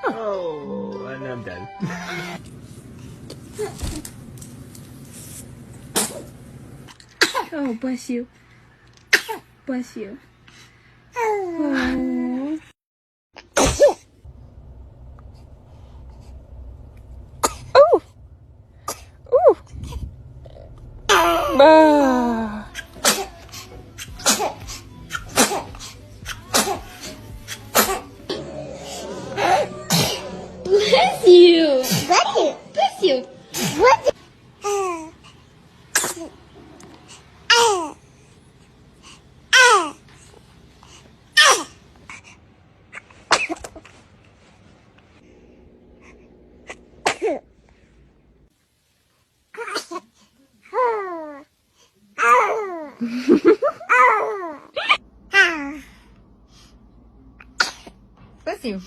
Oh, and I'm done. Oh, bless you. Bless you. Oh. Oh. Ooh. Ah. Bless you. Bless you. Bless you. What? Bless you.